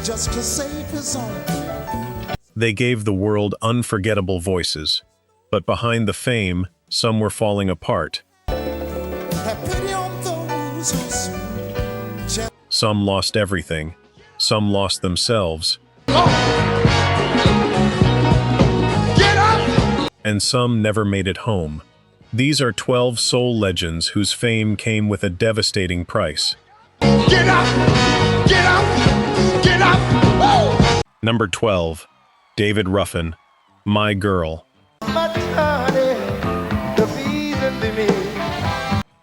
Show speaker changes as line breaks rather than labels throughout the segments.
just to save his own.
They gave the world unforgettable voices, but behind the fame, some were falling apart.
Have pity on those who just
Some lost everything, some lost themselves, and some never made it home. These are 12 soul legends whose fame came with a devastating price.
get up, get up, get up. Woo!
Number 12. David Ruffin, My Girl.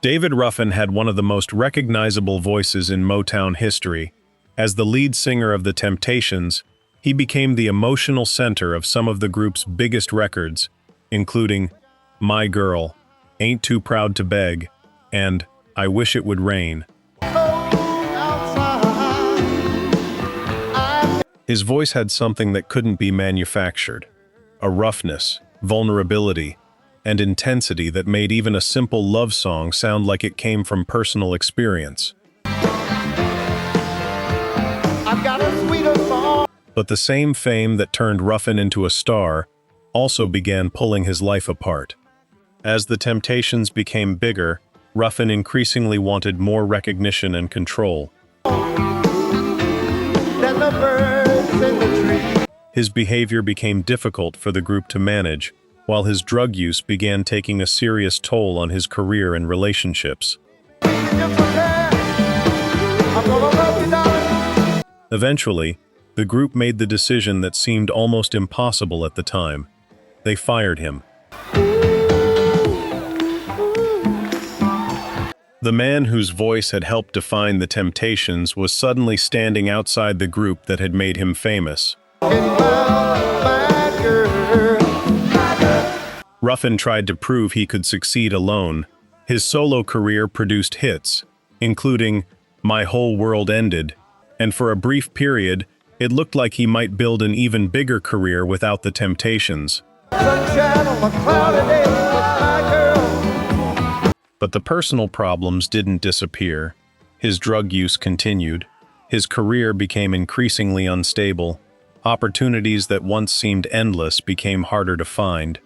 David Ruffin had one of the most recognizable voices in Motown history. As the lead singer of The Temptations, he became the emotional center of some of the group's biggest records, including My Girl, Ain't Too Proud to Beg, and I Wish It Would Rain. His voice had something that couldn't be manufactured, a roughness, vulnerability, and intensity that made even a simple love song sound like it came from personal experience.
I've got a sweeter song.
But the same fame that turned Ruffin into a star also began pulling his life apart. As The Temptations became bigger, Ruffin increasingly wanted more recognition and control.
Than the birds in the tree.
His behavior became difficult for the group to manage, while his drug use began taking a serious toll on his career and relationships. Eventually, the group made the decision that seemed almost impossible at the time. They fired him. The man whose voice had helped define The Temptations was suddenly standing outside the group that had made him famous. Ruffin tried to prove he could succeed alone. His solo career produced hits, including My Whole World Ended, and for a brief period, it looked like he might build an even bigger career without The Temptations. But the personal problems didn't disappear. His drug use continued. His career became increasingly unstable. Opportunities that once seemed endless became harder to find.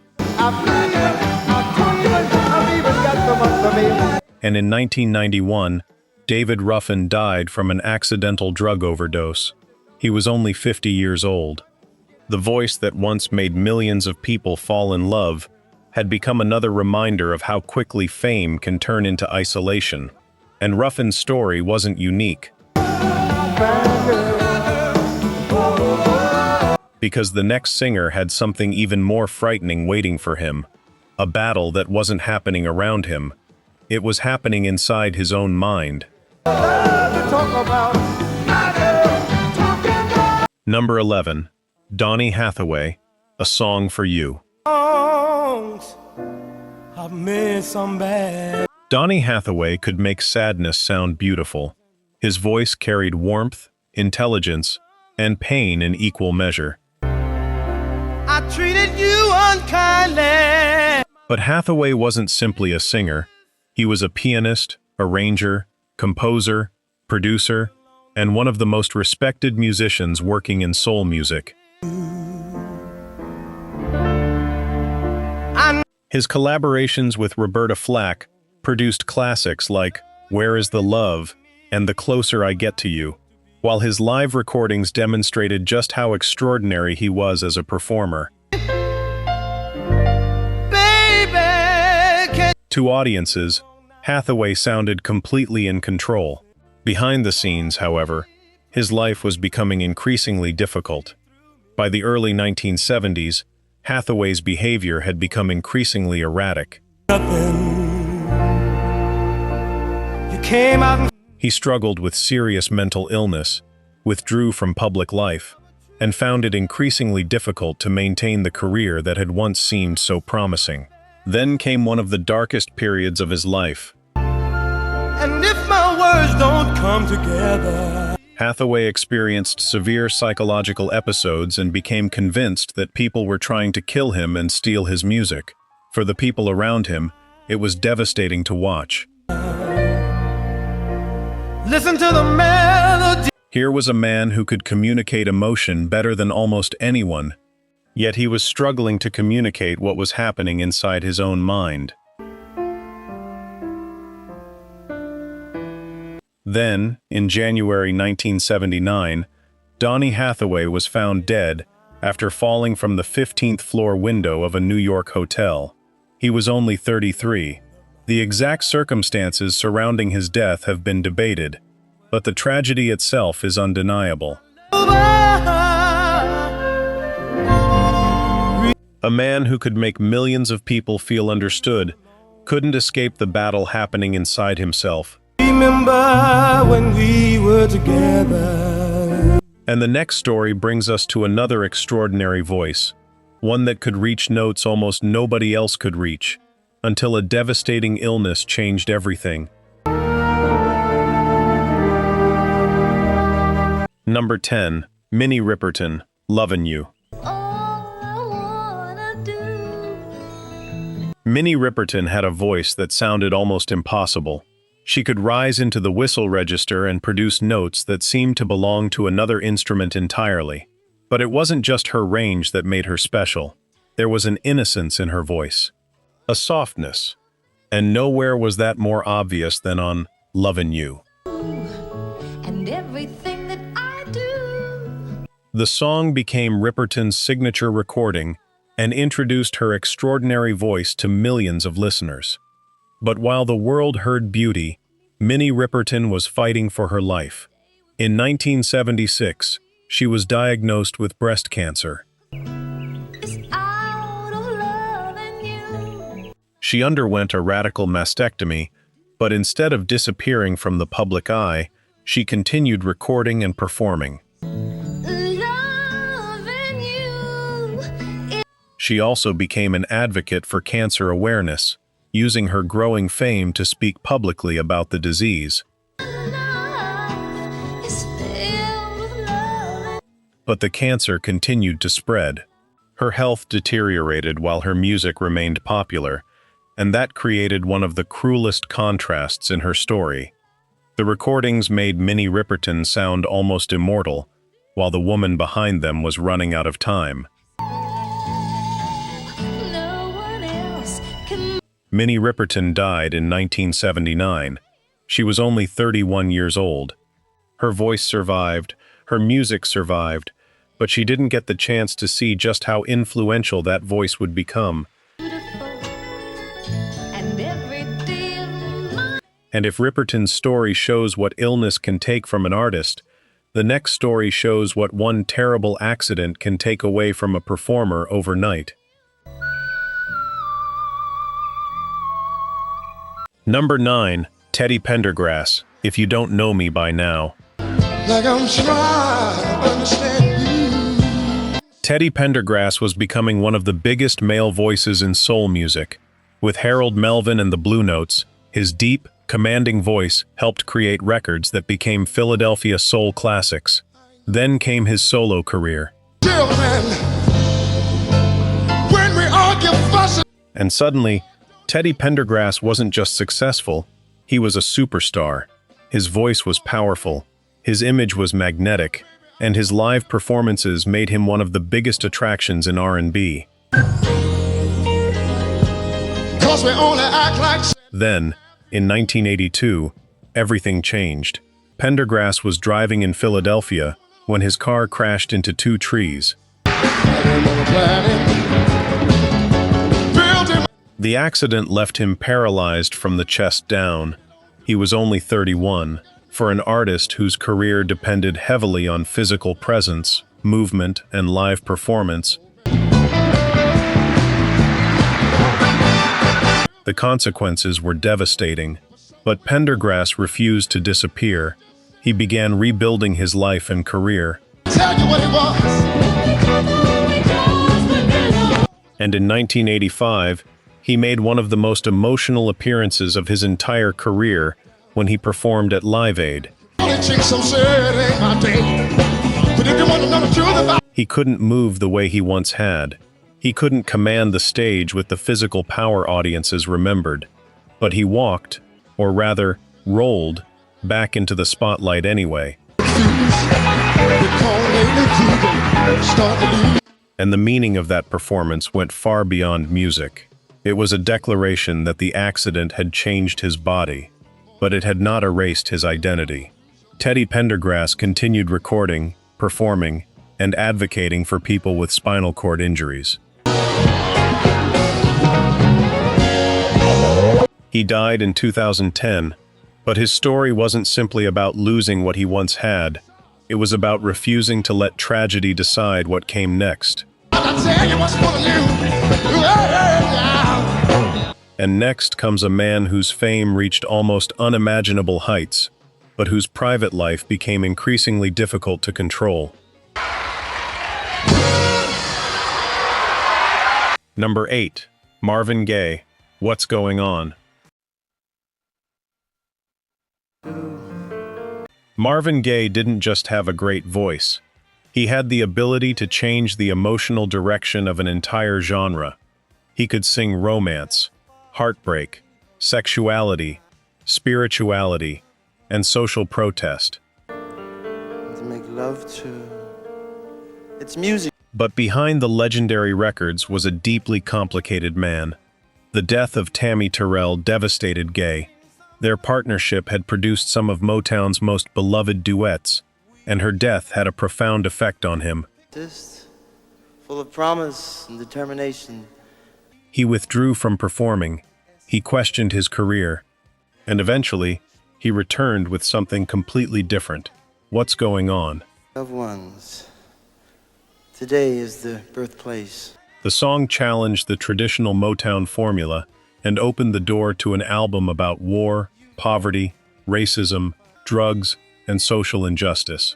And in 1991, David Ruffin died from an accidental drug overdose. He was only 50 years old. The voice that once made millions of people fall in love had become another reminder of how quickly fame can turn into isolation. And Ruffin's story wasn't unique. Because the next singer had something even more frightening waiting for him. A battle that wasn't happening around him. It was happening inside his own mind. Number 11. Donny Hathaway, A Song for You. Donny Hathaway could make sadness sound beautiful. His voice carried warmth, intelligence, and pain in equal measure.
I treated you unkindly.
But Hathaway wasn't simply a singer. He was a pianist, arranger, composer, producer, and one of the most respected musicians working in soul music. His collaborations with Roberta Flack produced classics like Where Is the Love and The Closer I Get to You, while his live recordings demonstrated just how extraordinary he was as a performer. To audiences, Hathaway sounded completely in control. Behind the scenes, however, his life was becoming increasingly difficult. By the early 1970s, Hathaway's behavior had become increasingly erratic. He struggled with serious mental illness, withdrew from public life, and found it increasingly difficult to maintain the career that had once seemed so promising. Then came one of the darkest periods of his life.
And if my words don't come together.
Hathaway experienced severe psychological episodes and became convinced that people were trying to kill him and steal his music. For the people around him, it was devastating to watch.
Listen to the melody.
Here was a man who could communicate emotion better than almost anyone, yet he was struggling to communicate what was happening inside his own mind. Then, in January 1979, Donny Hathaway was found dead after falling from the 15th floor window of a New York hotel. He was only 33. The exact circumstances surrounding his death have been debated, but the tragedy itself is undeniable. A man who could make millions of people feel understood couldn't escape the battle happening inside himself.
Remember when we were together.
And the next story brings us to another extraordinary voice, one that could reach notes almost nobody else could reach, until a devastating illness changed everything. Number 10. Minnie Riperton, Lovin' You. Minnie Riperton had a voice that sounded almost impossible. She could rise into the whistle register and produce notes that seemed to belong to another instrument entirely. But it wasn't just her range that made her special. There was an innocence in her voice, a softness, and nowhere was that more obvious than on Lovin' You.
And everything that I do.
The song became Riperton's signature recording and introduced her extraordinary voice to millions of listeners. But while the world heard beauty, Minnie Riperton was fighting for her life. In 1976, she was diagnosed with breast cancer. She underwent a radical mastectomy, but instead of disappearing from the public eye, she continued recording and performing. She also became an advocate for cancer awareness, using her growing fame to speak publicly about the disease. But the cancer continued to spread. Her health deteriorated while her music remained popular, and that created one of the cruelest contrasts in her story. The recordings made Minnie Riperton sound almost immortal, while the woman behind them was running out of time. Minnie Riperton died in 1979. She was only 31 years old. Her voice survived, her music survived, but she didn't get the chance to see just how influential that voice would become. And if Riperton's story shows what illness can take from an artist, the next story shows what one terrible accident can take away from a performer overnight. Number 9. Teddy Pendergrass, If You Don't Know Me By Now.
Like I'm trying to understand you.
Teddy Pendergrass was becoming one of the biggest male voices in soul music. With Harold Melvin and the Blue Notes, his deep, commanding voice helped create records that became Philadelphia soul classics. Then came his solo career.
Children, when we argue, fussing.
And suddenly, Teddy Pendergrass wasn't just successful, he was a superstar. His voice was powerful, his image was magnetic, and his live performances made him one of the biggest attractions in R&B.
'Cause we only act like.
Then, in 1982, everything changed. Pendergrass was driving in Philadelphia when his car crashed into two trees. The accident left him paralyzed from the chest down. He was only 31. For an artist whose career depended heavily on physical presence, movement, and live performance, the consequences were devastating. But Pendergrass refused to disappear. He began rebuilding his life and career.
Tell you what it was.
And in 1985, he made one of the most emotional appearances of his entire career when he performed at Live Aid. He couldn't move the way he once had. He couldn't command the stage with the physical power audiences remembered. But he walked, or rather, rolled, back into the spotlight anyway. And the meaning of that performance went far beyond music. It was a declaration that the accident had changed his body, but it had not erased his identity. Teddy Pendergrass continued recording, performing, and advocating for people with spinal cord injuries. He died in 2010, but his story wasn't simply about losing what he once had. It was about refusing to let tragedy decide what came next. And next comes a man whose fame reached almost unimaginable heights, but whose private life became increasingly difficult to control. Number 8. Marvin Gaye, What's Going On? Marvin Gaye didn't just have a great voice. He had the ability to change the emotional direction of an entire genre. He could sing romance, heartbreak, sexuality, spirituality, and social protest.
To make love to... It's music.
But behind the legendary records was a deeply complicated man. The death of Tammy Terrell devastated Gaye. Their partnership had produced some of Motown's most beloved duets, and her death had a profound effect on him.
Full of promise and determination.
He withdrew from performing, he questioned his career, and eventually, he returned with something completely different. What's Going On?
Loved ones. Today is the birthplace.
The song challenged the traditional Motown formula and opened the door to an album about war, poverty, racism, drugs, and social injustice.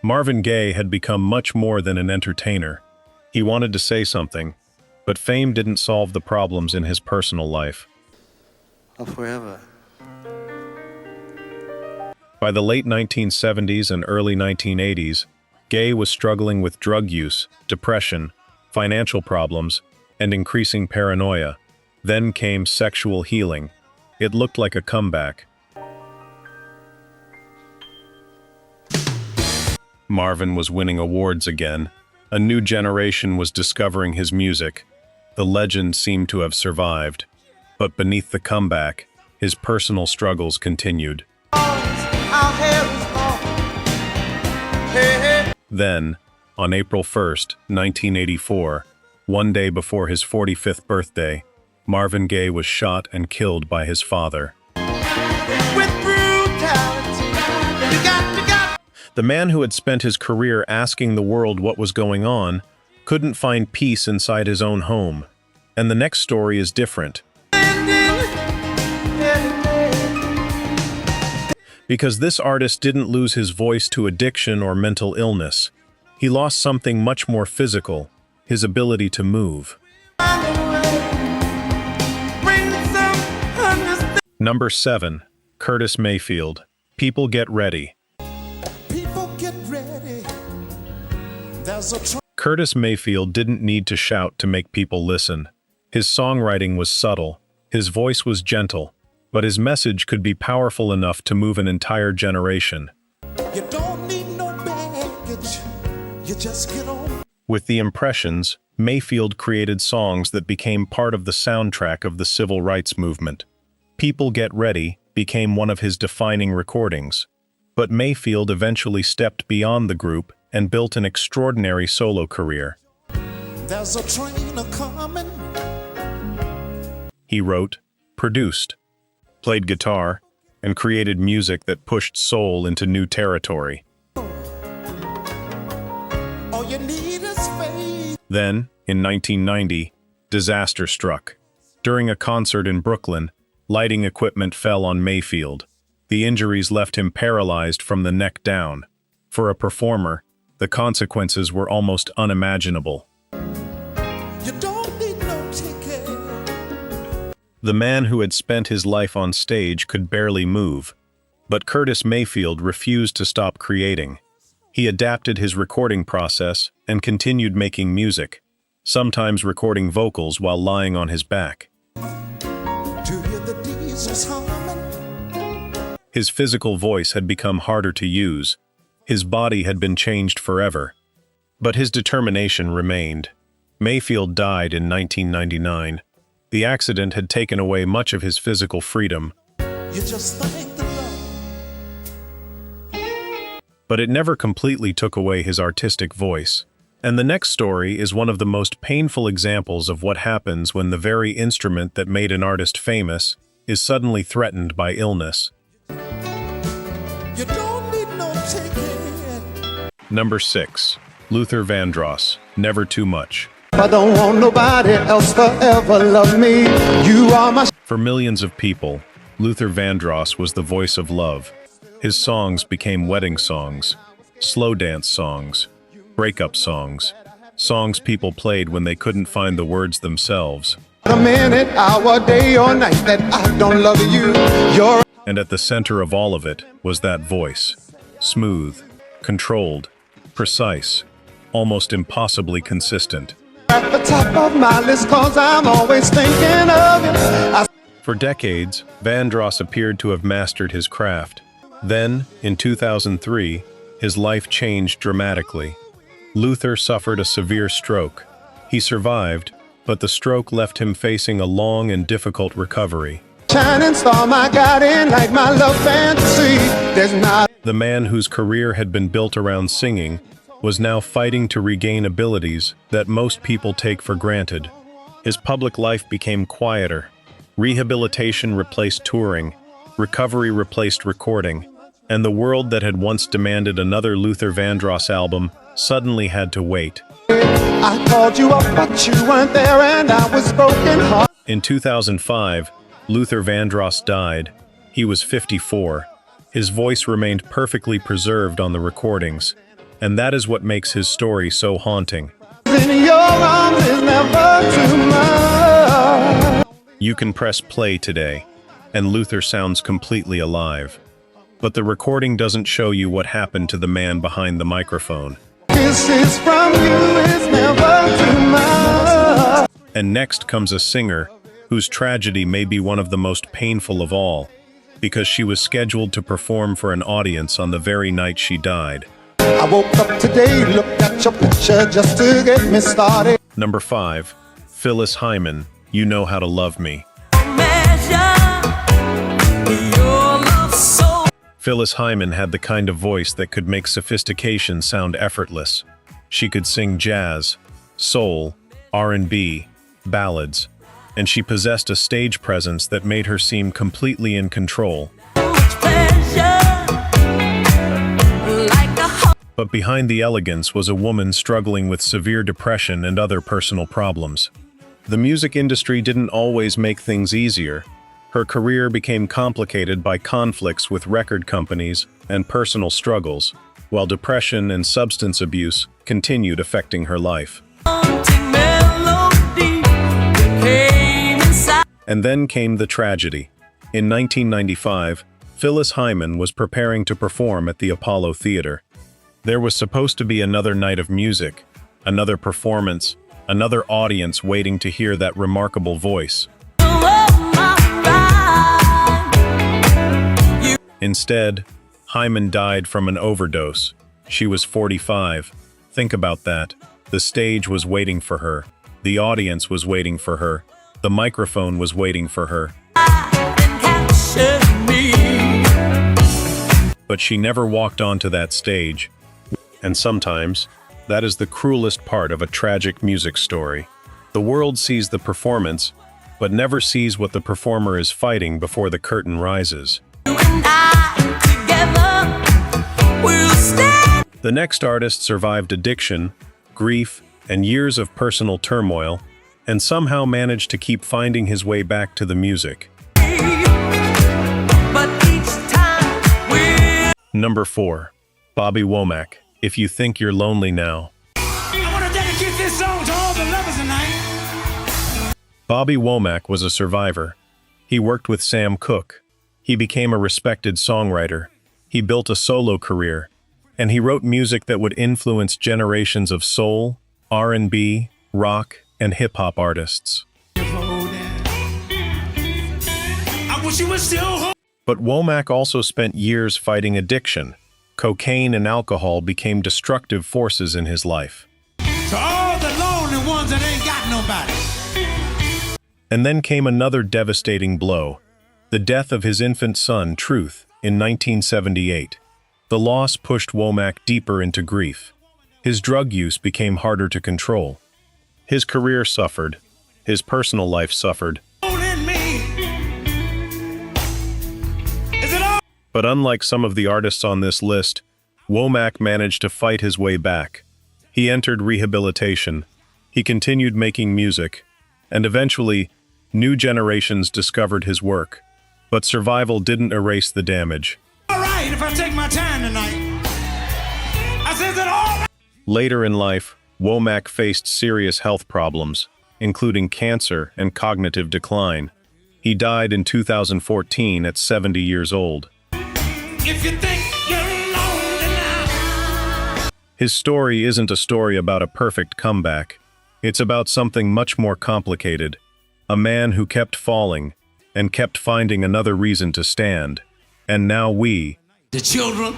Marvin Gaye had become much more than an entertainer. He wanted to say something, but fame didn't solve the problems in his personal life.
Oh, forever.
By the late 1970s and early 1980s, Gaye was struggling with drug use, depression, financial problems, and increasing paranoia. Then came sexual healing. It looked like a comeback. Marvin was winning awards again. A new generation was discovering his music. The legend seemed to have survived. But beneath the comeback, his personal struggles continued. Then, on April 1st, 1984, one day before his 45th birthday, Marvin Gaye was shot and killed by his father. The man who had spent his career asking the world what was going on couldn't find peace inside his own home. And the next story is different. Because this artist didn't lose his voice to addiction or mental illness. He lost something much more physical, his ability to move. Number 7. Curtis Mayfield, People Get Ready.
People get ready.
Curtis Mayfield didn't need to shout to make people listen. His songwriting was subtle, his voice was gentle, but his message could be powerful enough to move an entire generation.
You don't need no baggage. You just get on.
With the Impressions, Mayfield created songs that became part of the soundtrack of the civil rights movement. People Get Ready became one of his defining recordings, but Mayfield eventually stepped beyond the group and built an extraordinary solo career.
There's a train a-coming.
He wrote, produced, played guitar, and created music that pushed soul into new territory.
All you need is faith.
Then, in 1990, disaster struck. During a concert in Brooklyn, lighting equipment fell on Mayfield. The injuries left him paralyzed from the neck down. For a performer, the consequences were almost unimaginable.
You don't need no ticket.
The man who had spent his life on stage could barely move, but Curtis Mayfield refused to stop creating. He adapted his recording process and continued making music, sometimes recording vocals while lying on his back. His physical voice had become harder to use. His body had been changed forever. But his determination remained. Mayfield died in 1999. The accident had taken away much of his physical freedom,
You just thank the Lord.
but it never completely took away his artistic voice. And the next story is one of the most painful examples of what happens when the very instrument that made an artist famous is suddenly threatened by illness.
You don't need no ticket.
Number 6. Luther Vandross, Never Too Much.
I don't want nobody else to ever love me. You are my...
For millions of people, Luther Vandross was the voice of love. His songs became wedding songs, slow dance songs, breakup songs, songs people played when they couldn't find the words themselves.
A minute, hour, day or night that I don't love you. You're...
And at the center of all of it was that voice. Smooth, controlled, precise, almost impossibly consistent.
at the top of my list 'cause I'm always thinking of you.
For decades, Vandross appeared to have mastered his craft. Then, in 2003, his life changed dramatically. Luther suffered a severe stroke. He survived, but the stroke left him facing a long and difficult recovery.
Shining star, my guiding light, my love fantasy. There's not...
The man whose career had been built around singing was now fighting to regain abilities that most people take for granted. His public life became quieter. Rehabilitation replaced touring, recovery replaced recording, and the world that had once demanded another Luther Vandross album suddenly had to wait.
I called you up, but you weren't there, and I was broken heart.
In 2005, Luther Vandross died. He was 54. His voice remained perfectly preserved on the recordings, and that is what makes his story so haunting.
In your arms is never too much.
You can press play today, and Luther sounds completely alive. But the recording doesn't show you what happened to the man behind the microphone.
Kisses from you is never too much.
And next comes a singer whose tragedy may be one of the most painful of all, because she was scheduled to perform for an audience on the very night she died.
I woke up today, looked at your picture just to get me started.
Number 5. Phyllis Hyman, You Know How to Love Me. Phyllis Hyman had the kind of voice that could make sophistication sound effortless. She could sing jazz, soul, R&B, ballads, and she possessed a stage presence that made her seem completely in control. But behind the elegance was a woman struggling with severe depression and other personal problems. The music industry didn't always make things easier. Her career became complicated by conflicts with record companies and personal struggles, while depression and substance abuse continued affecting her life. And then came the tragedy. In 1995, Phyllis Hyman was preparing to perform at the Apollo Theater. There was supposed to be another night of music, another performance, another audience waiting to hear that remarkable voice. Instead, Hyman died from an overdose. She was 45. Think about that. The stage was waiting for her. The audience was waiting for her. The microphone was waiting for her. But she never walked onto that stage. And sometimes, that is the cruelest part of a tragic music story. The world sees the performance, but never sees what the performer is fighting before the curtain rises. The next artist survived addiction, grief, and years of personal turmoil, and somehow managed to keep finding his way back to the music. Number 4. Bobby Womack, If You Think You're Lonely Now.
I want to dedicate this song to all the lovers tonight.
Bobby Womack was a survivor. He worked with Sam Cooke. He became a respected songwriter. He built a solo career, and he wrote music that would influence generations of soul, R&B, rock, and hip-hop artists.
I wish you were still home.
But Womack also spent years fighting addiction. Cocaine and alcohol became destructive forces in his life.
the ones that ain't got nobody.
And then came another devastating blow, the death of his infant son, Truth, in 1978. The loss pushed Womack deeper into grief. His drug use became harder to control. His career suffered. His personal life suffered. But unlike some of the artists on this list, Womack managed to fight his way back. He entered rehabilitation. He continued making music. And eventually, new generations discovered his work. But survival didn't erase the damage.
All right, if I take my time tonight. I said that all right.
Later in life, Womack faced serious health problems, including cancer and cognitive decline. He died in 2014 at 70 years old.
If you think you're lonely now.
His story isn't a story about a perfect comeback. It's about something much more complicated. A man who kept falling and kept finding another reason to stand. And now we,
The children,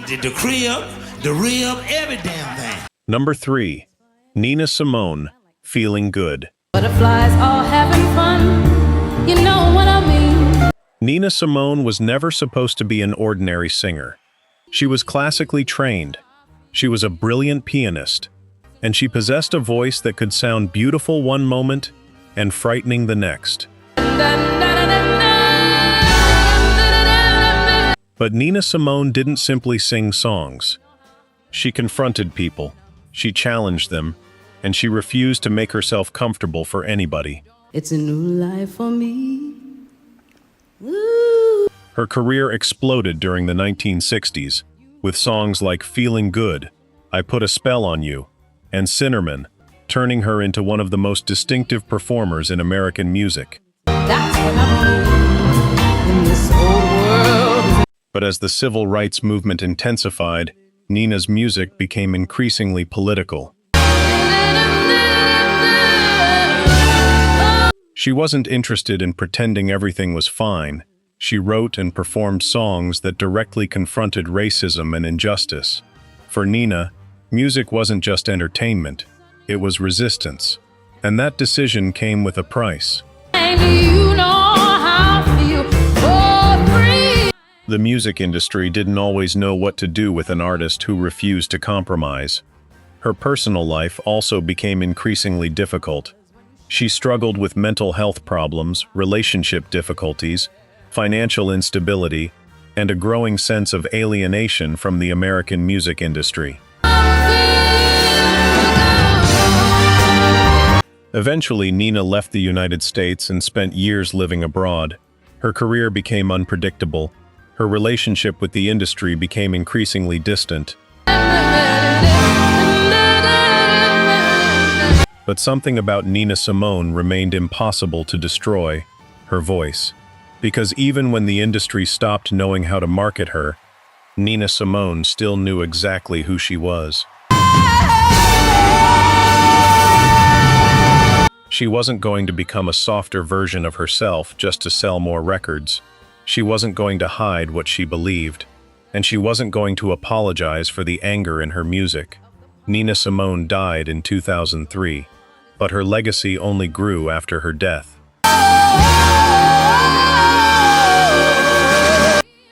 the crib, the rib, every damn thing.
Number 3, Nina Simone, Feeling Good.
Butterflies all having fun, you know what I mean.
Nina Simone was never supposed to be an ordinary singer. She was classically trained. She was a brilliant pianist. And she possessed a voice that could sound beautiful one moment and frightening the next. But Nina Simone didn't simply sing songs. She confronted people, she challenged them, and she refused to make herself comfortable for anybody.
It's a new life for me. Ooh.
Her career exploded during the 1960s, with songs like Feeling Good, I Put a Spell on You, and Cinnamon, turning her into one of the most distinctive performers in American music.
That's what I mean in this old world.
But as the civil rights movement intensified, Nina's music became increasingly political. She wasn't interested in pretending everything was fine. She wrote and performed songs that directly confronted racism and injustice. For Nina, music wasn't just entertainment, it was resistance. And that decision came with a price.
And you know how I feel for free.
The music industry didn't always know what to do with an artist who refused to compromise. Her personal life also became increasingly difficult. She struggled with mental health problems, relationship difficulties, financial instability, and a growing sense of alienation from the American music industry. Eventually, Nina left the United States and spent years living abroad. Her career became unpredictable. Her relationship with the industry became increasingly distant. But something about Nina Simone remained impossible to destroy: her voice. Because even when the industry stopped knowing how to market her, Nina Simone still knew exactly who she was. She wasn't going to become a softer version of herself just to sell more records. She wasn't going to hide what she believed, and she wasn't going to apologize for the anger in her music. Nina Simone died in 2003, but her legacy only grew after her death.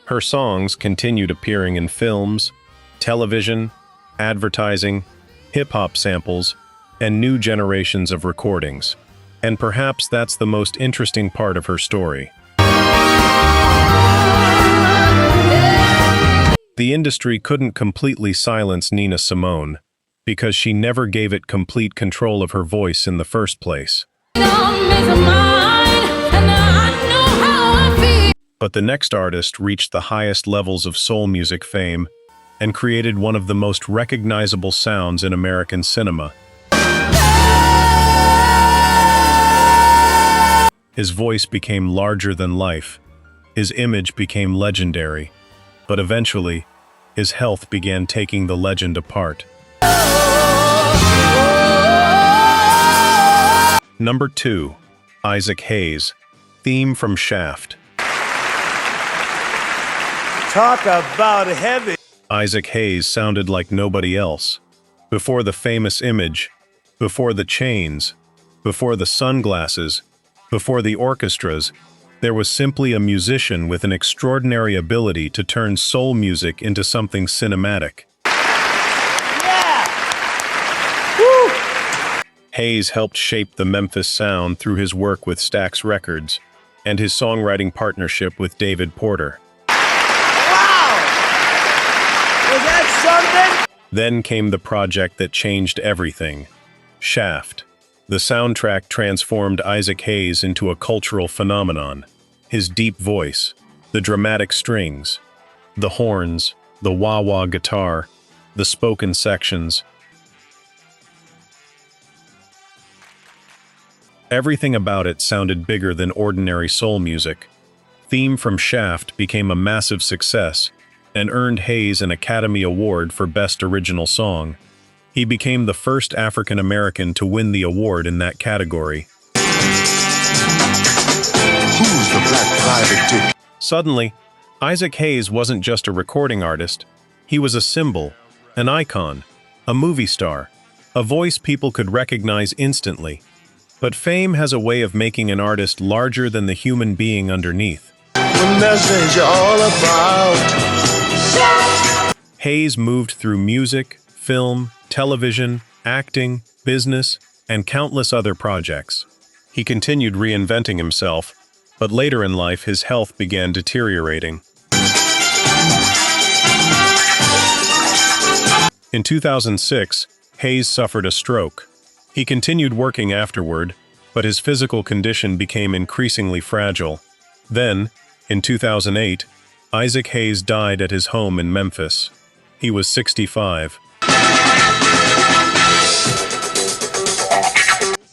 Her songs continued appearing in films, television, advertising, hip-hop samples, and new generations of recordings. And perhaps that's the most interesting part of her story. The industry couldn't completely silence Nina Simone, because she never gave it complete control of her voice in the first place. But the next artist reached the highest levels of soul music fame and created one of the most recognizable sounds in American cinema. His voice became larger than life. His image became legendary. But eventually, his health began taking the legend apart. Number 2, Isaac Hayes, theme from Shaft.
Talk about heavy.
Isaac Hayes sounded like nobody else. Before the famous image, Before the chains, before the sunglasses, before the orchestras, there was simply a musician with an extraordinary ability to turn soul music into something cinematic. Hayes helped shape the Memphis sound through his work with Stax Records and his songwriting partnership with David Porter.
Wow! Was that something?
Then came the project that changed everything, Shaft. The soundtrack transformed Isaac Hayes into a cultural phenomenon. His deep voice, the dramatic strings, the horns, the wah-wah guitar, the spoken sections. Everything about it sounded bigger than ordinary soul music. Theme from Shaft became a massive success and earned Hayes an Academy Award for Best Original Song. He became the first African American to win the award in that category.
Who's the black private dick?
Suddenly, Isaac Hayes wasn't just a recording artist. He was a symbol, an icon, a movie star, a voice people could recognize instantly. But fame has a way of making an artist larger than the human being underneath.
The message all about.
Hayes moved through music, film, television, acting, business, and countless other projects. He continued reinventing himself, but later in life his health began deteriorating. In 2006, Hayes suffered a stroke. He continued working afterward, but his physical condition became increasingly fragile. Then, in 2008, Isaac Hayes died at his home in Memphis. He was 65.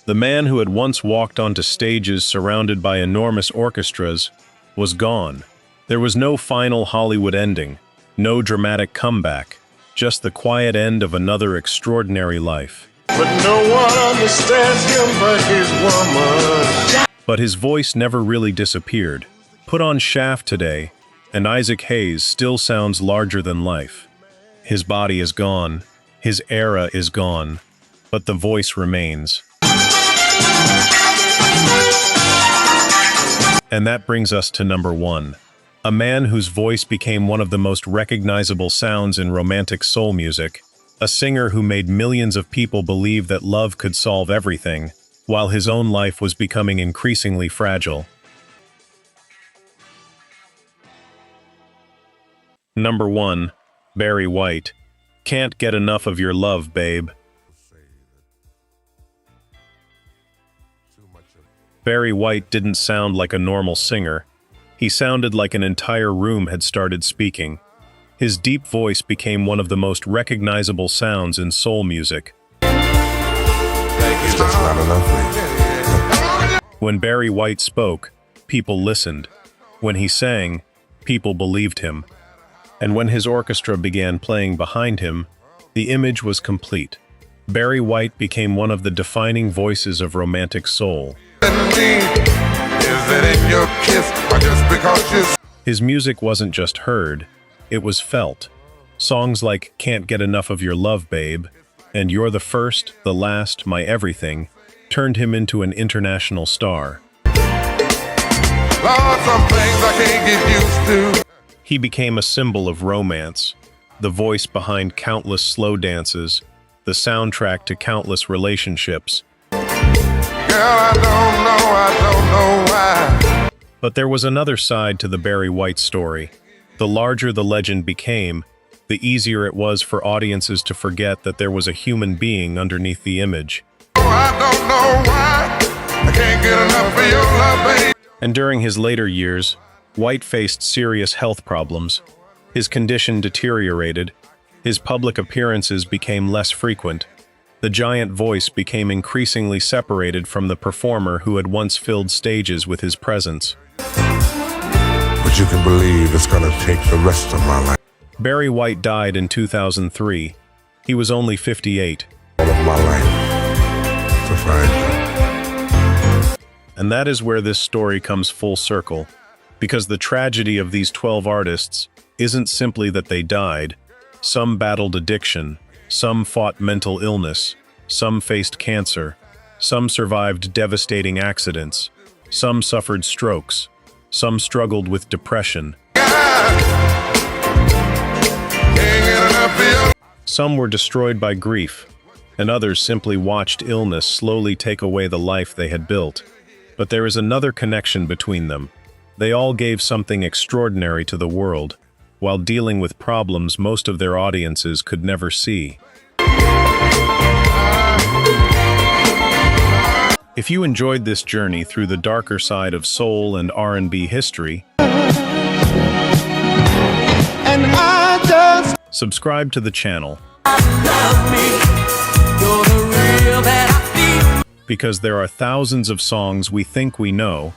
The man who had once walked onto stages surrounded by enormous orchestras was gone. There was no final Hollywood ending, no dramatic comeback, just the quiet end of another extraordinary life.
But no one understands him but his woman.
But his voice never really disappeared. Put on Shaft today, and Isaac Hayes still sounds larger than life. His body is gone, his era is gone, but the voice remains. And that brings us to number 1. A man whose voice became one of the most recognizable sounds in romantic soul music. A singer who made millions of people believe that love could solve everything, while his own life was becoming increasingly fragile. Number 1. Barry White. Can't Get Enough of Your Love, Babe. Barry White didn't sound like a normal singer. He sounded like an entire room had started speaking. His deep voice became one of the most recognizable sounds in soul music.
It's just not enough.
When Barry White spoke, people listened. When he sang, people believed him. And when his orchestra began playing behind him, the image was complete. Barry White became one of the defining voices of romantic soul. His music wasn't just heard, it was felt. Songs like Can't Get Enough of Your Love, Babe, and You're the First, the Last, My Everything, turned him into an international star.
Lord, some things I can't get used to.
He became a symbol of romance, the voice behind countless slow dances, the soundtrack to countless relationships.
Girl, I don't know why.
But there was another side to the Barry White story. The larger the legend became, the easier it was for audiences to forget that there was a human being underneath the image.
Oh, I don't know why. I can't get enough of your love, baby.
And during his later years, White faced serious health problems. His condition deteriorated. His public appearances became less frequent. The giant voice became increasingly separated from the performer who had once filled stages with his presence.
But you can believe it's gonna take the rest of my life.
Barry White died in 2003. He was only 58.
All of my life to find you.
And that is where this story comes full circle. Because the tragedy of these 12 artists isn't simply that they died. Some battled addiction, some fought mental illness, Some faced cancer. Some survived devastating accidents. Some suffered strokes. Some struggled with depression. Some were destroyed by grief, and others simply watched illness slowly take away the life they had built. But there is another connection between them. They all gave something extraordinary to the world, while dealing with problems most of their audiences could never see. If you enjoyed this journey through the darker side of soul and R&B history,
And I just
subscribe to the channel, because there are thousands of songs we think we know,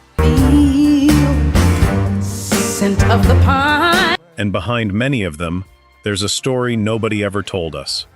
Scent of the pine.
and behind many of them, there's a story nobody ever told us.